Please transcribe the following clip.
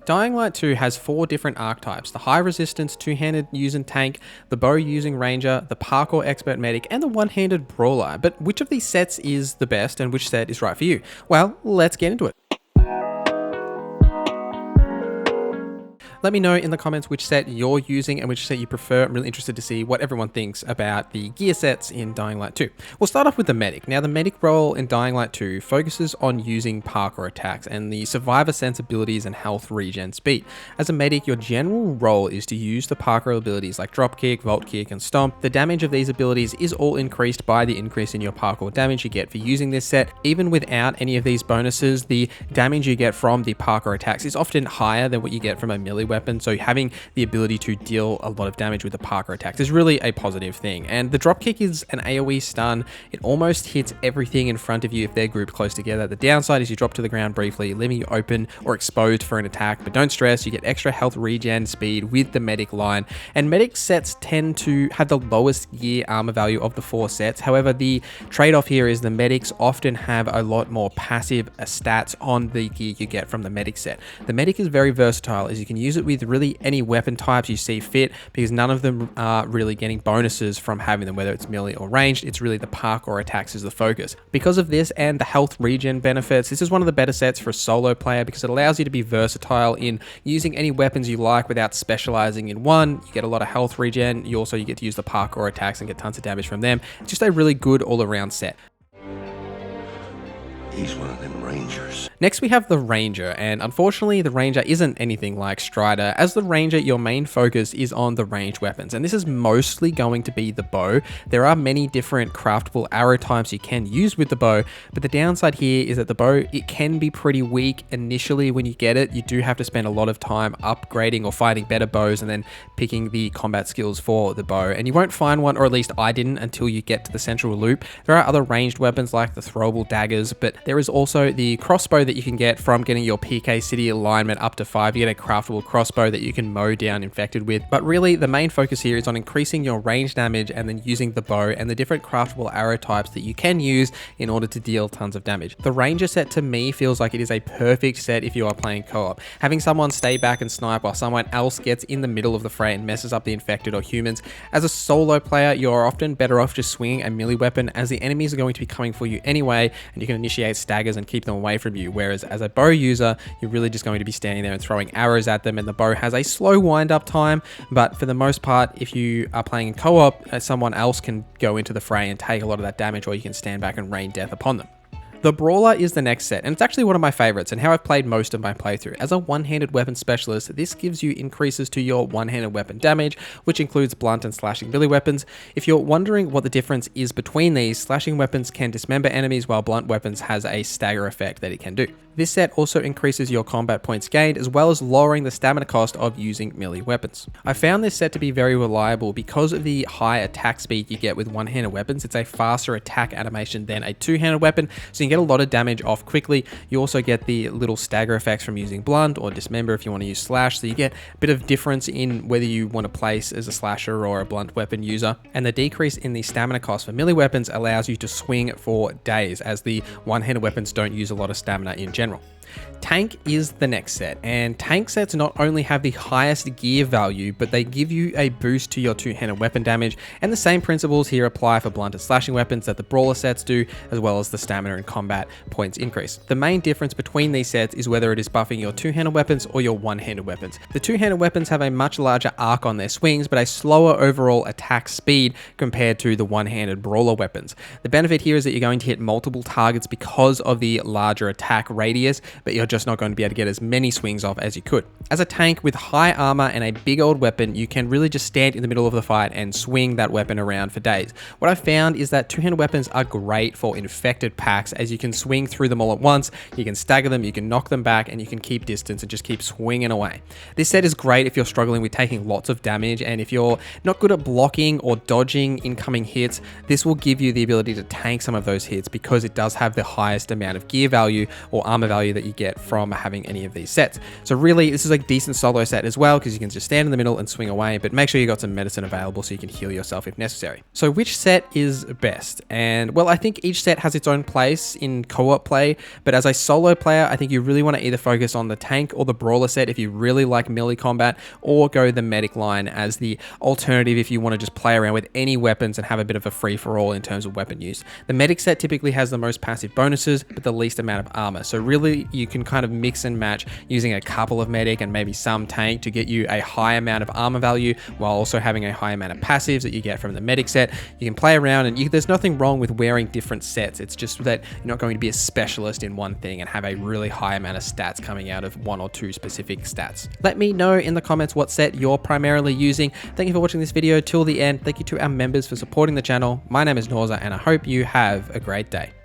Dying Light 2 has 4 different archetypes: the high resistance two-handed using tank, the bow using ranger, the parkour expert medic, and the one-handed brawler. But which of these sets is the best and which set is right for you? Well, let's get into it. Let me know in the comments which set you're using and which set you prefer. I'm really interested to see what everyone thinks about the gear sets in Dying Light 2. We'll start off with the medic. Now, the medic role in Dying Light 2 focuses on using parkour attacks and the survivor sensibilities and health regen speed. As a medic, your general role is to use the parkour abilities like dropkick, vault kick, and stomp. The damage of these abilities is all increased by the increase in your parkour damage you get for using this set. Even without any of these bonuses, the damage you get from the parkour attacks is often higher than what you get from a melee weapon, so having the ability to deal a lot of damage with the parkour attacks is really a positive thing. And the dropkick is an AoE stun. It almost hits everything in front of you if they're grouped close together. The downside is you drop to the ground briefly, leaving you open or exposed for an attack, but don't stress, you get extra health regen speed with the medic line. And medic sets tend to have the lowest gear armor value of the 4 sets. However, the trade-off here is the medics often have a lot more passive stats on the gear you get from the medic set. The medic is very versatile, as you can use it with really any weapon types you see fit, because none of them are really getting bonuses from having them, whether it's melee or ranged. It's really the parkour attacks is the focus. Because of this and the health regen benefits, this is one of the better sets for a solo player because it allows you to be versatile in using any weapons you like without specializing in one. You get a lot of health regen. You get to use the parkour attacks and get tons of damage from them. It's just a really good all-around set. He's one of them rangers. Next, we have the Ranger, and unfortunately the Ranger isn't anything like Strider. As the Ranger, your main focus is on the ranged weapons, and this is mostly going to be the bow. There are many different craftable arrow types you can use with the bow, but the downside here is that the bow, it can be pretty weak initially when you get it. You do have to spend a lot of time upgrading or finding better bows and then picking the combat skills for the bow, and you won't find one, or at least I didn't, until you get to the central loop. There are other ranged weapons like the throwable daggers, but there is also the crossbow that you can get from getting your PK City alignment up to 5. You get a craftable crossbow that you can mow down infected with. But really, the main focus here is on increasing your range damage and then using the bow and the different craftable arrow types that you can use in order to deal tons of damage. The Ranger set to me feels like it is a perfect set if you are playing co-op. Having someone stay back and snipe while someone else gets in the middle of the fray and messes up the infected or humans. As a solo player, you're often better off just swinging a melee weapon, as the enemies are going to be coming for you anyway, and you can initiate staggers and keep them away from you. Whereas as a bow user, you're really just going to be standing there and throwing arrows at them, and the bow has a slow wind up time. But for the most part, if you are playing in co-op, someone else can go into the fray and take a lot of that damage, or you can stand back and rain death upon them. The Brawler is the next set, and it's actually one of my favorites and how I've played most of my playthrough. As a one-handed weapon specialist, this gives you increases to your one-handed weapon damage, which includes blunt and slashing melee weapons. If you're wondering what the difference is between these, slashing weapons can dismember enemies, while blunt weapons has a stagger effect that it can do. This set also increases your combat points gained, as well as lowering the stamina cost of using melee weapons. I found this set to be very reliable because of the high attack speed you get with one-handed weapons. It's a faster attack animation than a two-handed weapon, so you can get a lot of damage off quickly. You also get the little stagger effects from using blunt or dismember if you want to use slash, so you get a bit of difference in whether you want to place as a slasher or a blunt weapon user. And the decrease in the stamina cost for melee weapons allows you to swing for days, as the one-handed weapons don't use a lot of stamina in general. Tank is the next set, and tank sets not only have the highest gear value, but they give you a boost to your two-handed weapon damage, and the same principles here apply for blunt and slashing weapons that the brawler sets do, as well as the stamina and combat points increase. The main difference between these sets is whether it is buffing your two-handed weapons or your one-handed weapons. The two-handed weapons have a much larger arc on their swings, but a slower overall attack speed compared to the one-handed brawler weapons. The benefit here is that you're going to hit multiple targets because of the larger attack radius, but you're just not going to be able to get as many swings off as you could. As a tank with high armor and a big old weapon, you can really just stand in the middle of the fight and swing that weapon around for days. What I've found is that two-handed weapons are great for infected packs, as you can swing through them all at once, you can stagger them, you can knock them back, and you can keep distance and just keep swinging away. This set is great if you're struggling with taking lots of damage, and if you're not good at blocking or dodging incoming hits, this will give you the ability to tank some of those hits because it does have the highest amount of gear value or armor value that that you get from having any of these sets. So really, this is a decent solo set as well, because you can just stand in the middle and swing away, but make sure you got some medicine available so you can heal yourself if necessary. So which set is best? And well, I think each set has its own place in co-op play, but as a solo player, I think you really want to either focus on the tank or the brawler set if you really like melee combat, or go the medic line as the alternative if you want to just play around with any weapons and have a bit of a free-for-all in terms of weapon use. The medic set typically has the most passive bonuses, but the least amount of armor. So really, you can kind of mix and match using a couple of medic and maybe some tank to get you a high amount of armor value, while also having a high amount of passives that you get from the medic set. You can play around, and there's nothing wrong with wearing different sets. It's just that you're not going to be a specialist in one thing and have a really high amount of stats coming out of one or two specific stats. Let me know in the comments what set you're primarily using. Thank you for watching this video till the end. Thank you to our members for supporting the channel. My name is Norza, and I hope you have a great day.